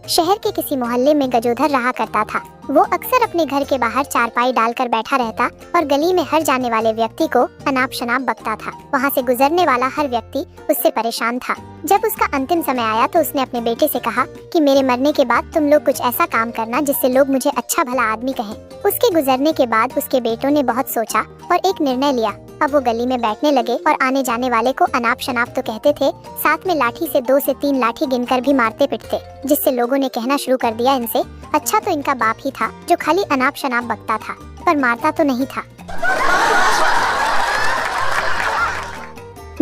शहर के किसी मोहल्ले में गजोधर रहा करता था। वो अक्सर अपने घर के बाहर चारपाई डालकर बैठा रहता और गली में हर जाने वाले व्यक्ति को अनाप शनाप बकता था। वहाँ से गुजरने वाला हर व्यक्ति उससे परेशान था। जब उसका अंतिम समय आया तो उसने अपने बेटे से कहा कि मेरे मरने के बाद तुम लोग कुछ ऐसा काम करना जिससे लोग मुझे अच्छा भला आदमी कहें। उसके गुजरने के बाद उसके बेटों ने बहुत सोचा और एक निर्णय लिया। अब वो गली में बैठने लगे और आने जाने वाले को अनाप शनाप तो कहते थे, साथ में लाठी से 2 से 3 लाठी गिनकर भी मारते पिटते, जिससे लोगों ने कहना शुरू कर दिया, इनसे अच्छा तो इनका बाप ही था जो खाली अनाप शनाप बकता था पर मारता तो नहीं था।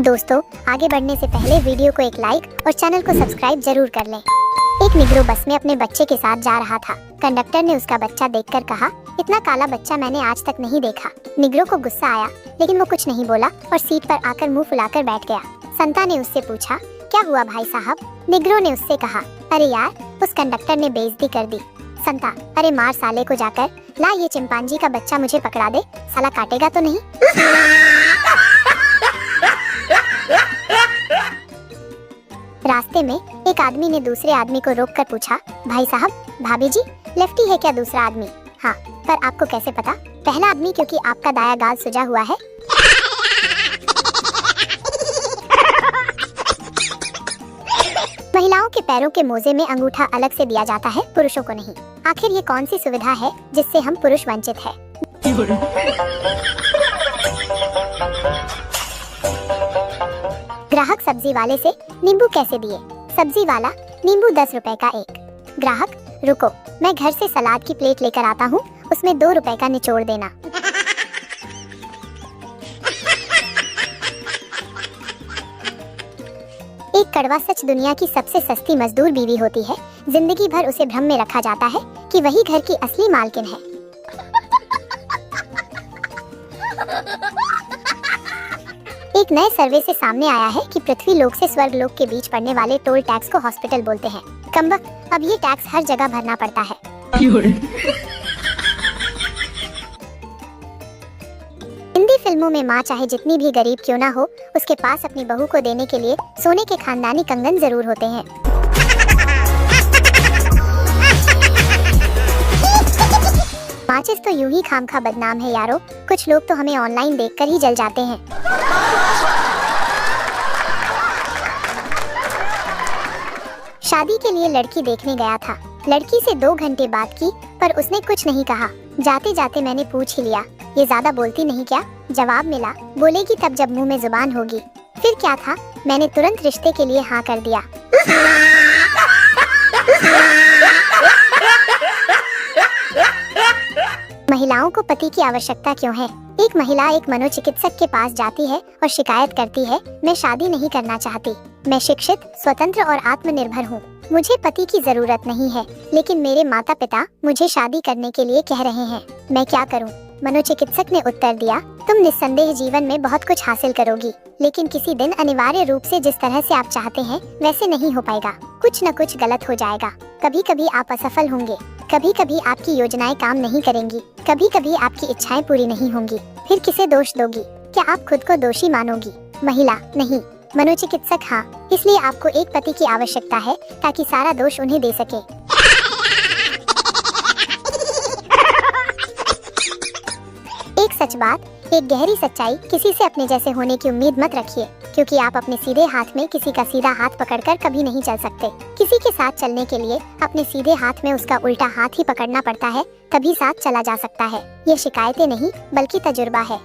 दोस्तों, आगे बढ़ने से पहले वीडियो को एक लाइक और चैनल को सब्सक्राइब जरूर कर लें। एक निग्रो बस में अपने बच्चे के साथ जा रहा था। कंडक्टर ने उसका बच्चा देखकर कहा, इतना काला बच्चा मैंने आज तक नहीं देखा। निग्रो को गुस्सा आया लेकिन वो कुछ नहीं बोला और सीट पर आकर मुंह फुलाकर बैठ गया। संता ने उससे पूछा, क्या हुआ भाई साहब? निग्रो ने उससे कहा, अरे यार, उस कंडक्टर ने बेइज्जती कर दी। संता, अरे मार साले को जाकर, ला ये चिंपांजी का बच्चा मुझे पकड़ा दे, साला काटेगा तो नहीं। रास्ते में एक आदमी ने दूसरे आदमी को रोककर पूछा, भाई साहब, भाभी जी, लेफ्टी है क्या दूसरा आदमी? हाँ, पर आपको कैसे पता? पहला आदमी क्योंकि आपका दाया गाल सुजा हुआ है। महिलाओं के पैरों के मोजे में अंगूठा अलग से दिया जाता है, पुरुषों को नहीं। आखिर ये कौन सी सुविधा है जिससे हम पुरुष वंचित है? ग्राहक सब्जी वाले से नींबू कैसे दिए? सब्जी वाला, नींबू 10 रुपए का एक। ग्राहक, रुको, मैं घर से सलाद की प्लेट लेकर आता हूँ, उसमें 2 रुपए का निचोड़ देना। एक कड़वा सच, दुनिया की सबसे सस्ती मजदूर बीवी होती है। जिंदगी भर उसे भ्रम में रखा जाता है कि वही घर की असली मालकिन है। एक नए सर्वे से सामने आया है कि पृथ्वी लोक से स्वर्ग लोक के बीच पड़ने वाले टोल टैक्स को हॉस्पिटल बोलते हैं। कमबख्त, अब ये टैक्स हर जगह भरना पड़ता है। हिंदी फिल्मों में माँ चाहे जितनी भी गरीब क्यों ना हो, उसके पास अपनी बहू को देने के लिए सोने के खानदानी कंगन जरूर होते हैं। माचिस तो यूं ही खामखा बदनाम है यारो, कुछ लोग तो हमें ऑनलाइन देखकर ही जल जाते हैं। शादी के लिए लड़की देखने गया था। लड़की से 2 घंटे बात की पर उसने कुछ नहीं कहा। जाते जाते मैंने पूछ ही लिया, ये ज्यादा बोलती नहीं क्या? जवाब मिला, बोलेगी तब जब मुंह में जुबान होगी। फिर क्या था, मैंने तुरंत रिश्ते के लिए हाँ कर दिया। महिलाओं को पति की आवश्यकता क्यों है? एक महिला एक मनोचिकित्सक के पास जाती है और शिकायत करती है, मैं शादी नहीं करना चाहती। मैं शिक्षित, स्वतंत्र और आत्मनिर्भर हूँ। मुझे पति की जरूरत नहीं है, लेकिन मेरे माता पिता मुझे शादी करने के लिए कह रहे हैं। मैं क्या करूँ? मनोचिकित्सक ने उत्तर दिया, तुम निस्संदेह जीवन में बहुत कुछ हासिल करोगी, लेकिन किसी दिन अनिवार्य रूप से जिस तरह से आप चाहते हैं वैसे नहीं हो पाएगा। कुछ न कुछ गलत हो जाएगा। कभी कभी आप असफल होंगे, कभी कभी आपकी योजनाएं काम नहीं करेंगी, कभी कभी आपकी इच्छाएं पूरी नहीं होंगी। फिर किसे दोष दोगी? क्या आप खुद को दोषी मानोगी? महिला, नहीं, मनोचिकित्सक हाँ। इसलिए आपको एक पति की आवश्यकता है ताकि सारा दोष उन्हें दे सके। एक सच बात, एक गहरी सच्चाई, किसी से अपने जैसे होने की उम्मीद मत रखिए, क्योंकि आप अपने सीधे हाथ में किसी का सीधा हाथ पकड़कर कभी नहीं चल सकते। किसी के साथ चलने के लिए अपने सीधे हाथ में उसका उल्टा हाथ ही पकड़ना पड़ता है, तभी साथ चला जा सकता है। ये शिकायतें नहीं बल्कि तजुर्बा है।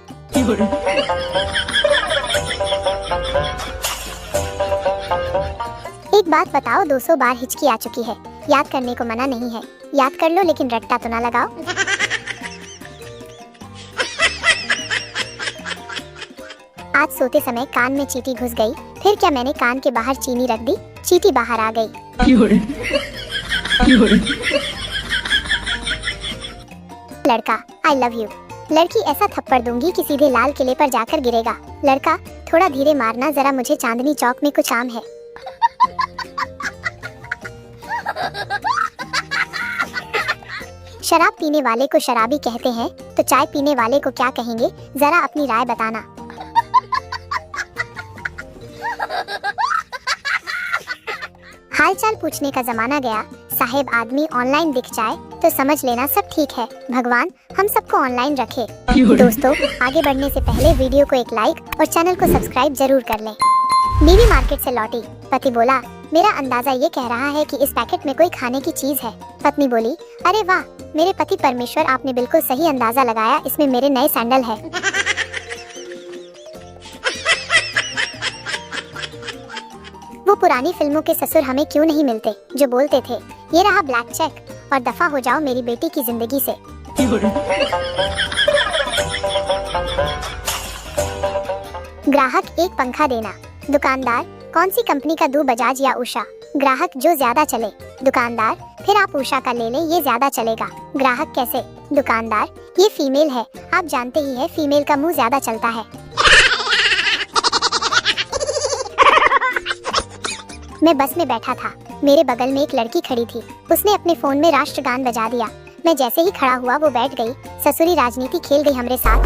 एक बात बताओ, 200 बार हिचकी आ चुकी है। याद करने को मना नहीं है, याद कर लो लेकिन रट्टा तो ना लगाओ। आज सोते समय कान में चींटी घुस गई। फिर क्या, मैंने कान के बाहर चीनी रख दी, चींटी बाहर आ गई। लड़का, आई लव यू। लड़की, ऐसा थप्पड़ दूंगी कि सीधे लाल किले पर जाकर गिरेगा। लड़का, थोड़ा धीरे मारना, जरा मुझे चांदनी चौक में कुछ काम है। शराब पीने वाले को शराबी कहते हैं, तो चाय पीने वाले को क्या कहेंगे? जरा अपनी राय बताना। हालचाल पूछने का जमाना गया, साहेब आदमी ऑनलाइन दिख जाए तो समझ लेना सब ठीक है। भगवान हम सबको ऑनलाइन रखे। दोस्तों, आगे बढ़ने से पहले वीडियो को एक लाइक और चैनल को सब्सक्राइब जरूर कर लें। बीवी मार्केट से लौटी। पति बोला, मेरा अंदाजा ये कह रहा है कि इस पैकेट में कोई खाने की चीज है। पत्नी बोली, अरे वाह मेरे पति परमेश्वर, आपने बिल्कुल सही अंदाजा लगाया, इसमें मेरे नए सैंडल है। वो पुरानी फिल्मों के ससुर हमें क्यों नहीं मिलते जो बोलते थे, ये रहा ब्लैक चेक और दफा हो जाओ मेरी बेटी की जिंदगी से। ग्राहक एक पंखा देना। दुकानदार, कौन सी कंपनी का दूं, बजाज या उषा? ग्राहक, जो ज्यादा चले। दुकानदार, फिर आप उषा का ले लें, ये ज्यादा चलेगा। ग्राहक, कैसे? दुकानदार, ये फीमेल है, आप जानते ही है फीमेल का मुंह ज्यादा चलता है। मैं बस में बैठा था, मेरे बगल में एक लड़की खड़ी थी। उसने अपने फोन में राष्ट्रगान बजा दिया। मैं जैसे ही खड़ा हुआ वो बैठ गई। ससुरी राजनीति खेल गई हमरे साथ।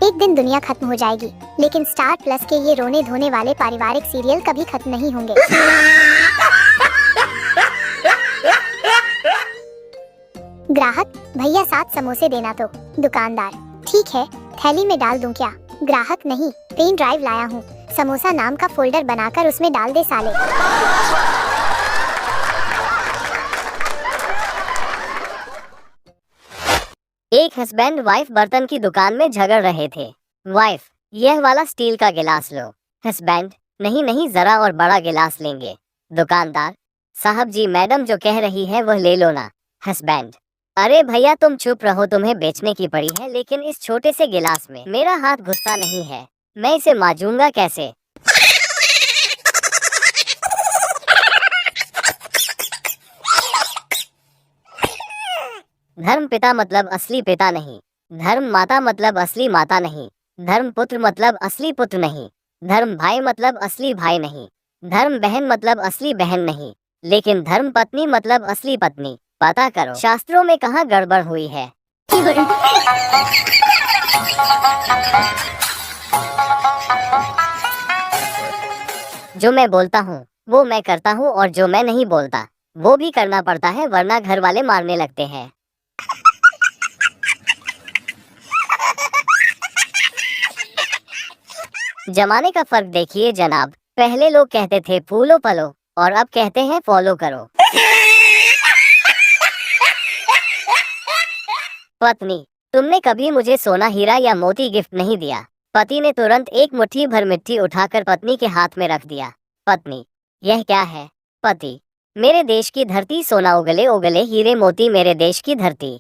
एक दिन दुनिया खत्म हो जाएगी, लेकिन स्टार प्लस के ये रोने धोने वाले पारिवारिक सीरियल कभी खत्म नहीं होंगे। ग्राहक, भैया 7 समोसे देना तो। दुकानदार, ठीक है, थैली में डाल दूं क्या? ग्राहक, नहीं, पेन ड्राइव लाया हूँ, समोसा नाम का फोल्डर बनाकर उसमें डाल दे साले। एक हस्बैंड वाइफ बर्तन की दुकान में झगड़ रहे थे। वाइफ, यह वाला स्टील का गिलास लो। हस्बैंड, नहीं नहीं, जरा और बड़ा गिलास लेंगे। दुकानदार, साहब जी मैडम जो कह रही है वह ले लो ना। हस्बैंड, अरे भैया तुम चुप रहो, तुम्हें बेचने की पड़ी है, लेकिन इस छोटे से गिलास में मेरा हाथ घुसता नहीं है, मैं इसे मांजूंगा कैसे? धर्म पिता मतलब असली पिता नहीं, धर्म माता मतलब असली माता नहीं, धर्म पुत्र मतलब असली पुत्र नहीं, धर्म भाई मतलब असली भाई नहीं, धर्म बहन मतलब असली बहन नहीं, लेकिन धर्म पत्नी मतलब असली पत्नी। पता करो शास्त्रों में कहाँ गड़बड़ हुई है। जो मैं बोलता हूँ वो मैं करता हूँ, और जो मैं नहीं बोलता वो भी करना पड़ता है, वरना घर वाले मारने लगते हैं। जमाने का फर्क देखिए जनाब, पहले लोग कहते थे फूलो पलो और अब कहते हैं फॉलो करो। पत्नी, तुमने कभी मुझे सोना हीरा या मोती गिफ्ट नहीं दिया। पति ने तुरंत एक मुट्ठी भर मिट्टी उठाकर पत्नी के हाथ में रख दिया। पत्नी, यह क्या है? पति, मेरे देश की धरती, सोना उगले उगले हीरे मोती मेरे देश की धरती।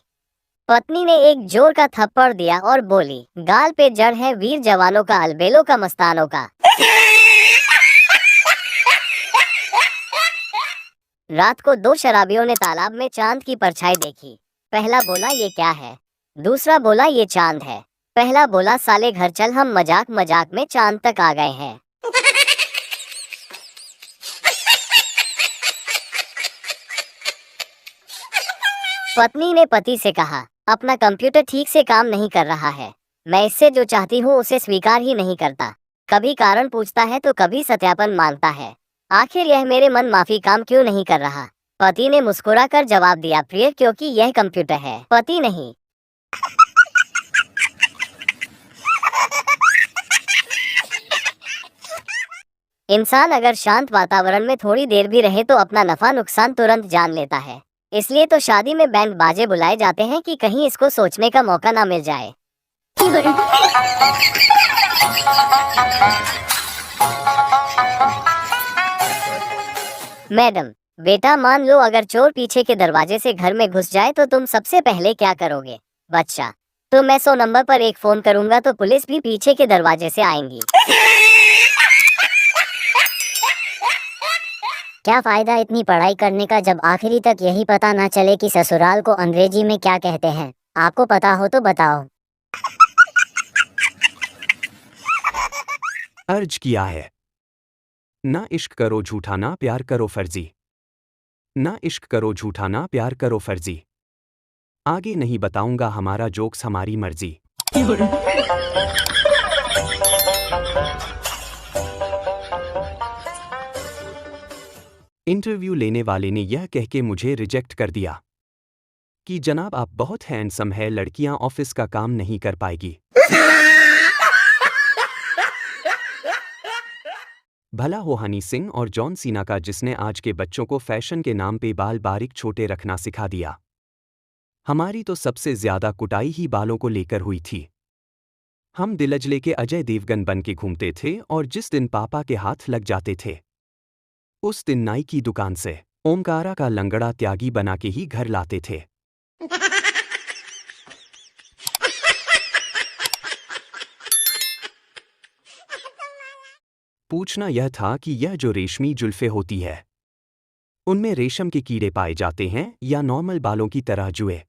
पत्नी ने एक जोर का थप्पड़ दिया और बोली, गाल पे जड़ है वीर जवानों का, अलबेलों का, मस्तानों का। रात को 2 शराबियों ने तालाब में चांद की परछाई देखी। पहला बोला ये क्या है, दूसरा बोला ये चांद है। पहला बोला साले घर चल, हम मजाक मजाक में चांद तक आ गए हैं। पत्नी ने पति से कहा, अपना कंप्यूटर ठीक से काम नहीं कर रहा है, मैं इससे जो चाहती हूँ उसे स्वीकार ही नहीं करता। कभी कारण पूछता है तो कभी सत्यापन मांगता है, आखिर यह मेरे मन माफी काम क्यों नहीं कर रहा? पति ने मुस्कुराकर जवाब दिया, प्रिय, क्योंकि यह कंप्यूटर है, पति नहीं। इंसान अगर शांत वातावरण में थोड़ी देर भी रहे तो अपना नफा नुकसान तुरंत जान लेता है। इसलिए तो शादी में बैंड बाजे बुलाए जाते हैं कि कहीं इसको सोचने का मौका ना मिल जाए। मैडम, बेटा मान लो अगर चोर पीछे के दरवाजे से घर में घुस जाए तो तुम सबसे पहले क्या करोगे? बच्चा, तो मैं 100 नंबर पर एक फोन करूंगा तो पुलिस भी पीछे के दरवाजे से आएंगी। क्या फायदा इतनी पढ़ाई करने का जब आखिरी तक यही पता ना चले कि ससुराल को अंग्रेजी में क्या कहते हैं? आपको पता हो तो बताओ। अर्ज किया है, ना इश्क करो झूठा, ना प्यार करो फर्जी। ना इश्क करो झूठा, ना प्यार करो फर्जी। आगे नहीं बताऊंगा, हमारा जोक्स हमारी मर्जी। इंटरव्यू लेने वाले ने यह कह के मुझे रिजेक्ट कर दिया कि जनाब आप बहुत हैंडसम है, लड़कियां ऑफिस का काम नहीं कर पाएगी। भला हो हनी सिंह और जॉन सीना का, जिसने आज के बच्चों को फैशन के नाम पे बाल बारीक छोटे रखना सिखा दिया। हमारी तो सबसे ज्यादा कुटाई ही बालों को लेकर हुई थी। हम दिलजले के अजय देवगन बन के घूमते थे और जिस दिन पापा के हाथ लग जाते थे उस दिन नाई की दुकान से ओमकारा का लंगड़ा त्यागी बना के ही घर लाते थे। पूछना यह था कि यह जो रेशमी जुल्फे होती है उनमें रेशम के कीड़े पाए जाते हैं या नॉर्मल बालों की तरह जुए।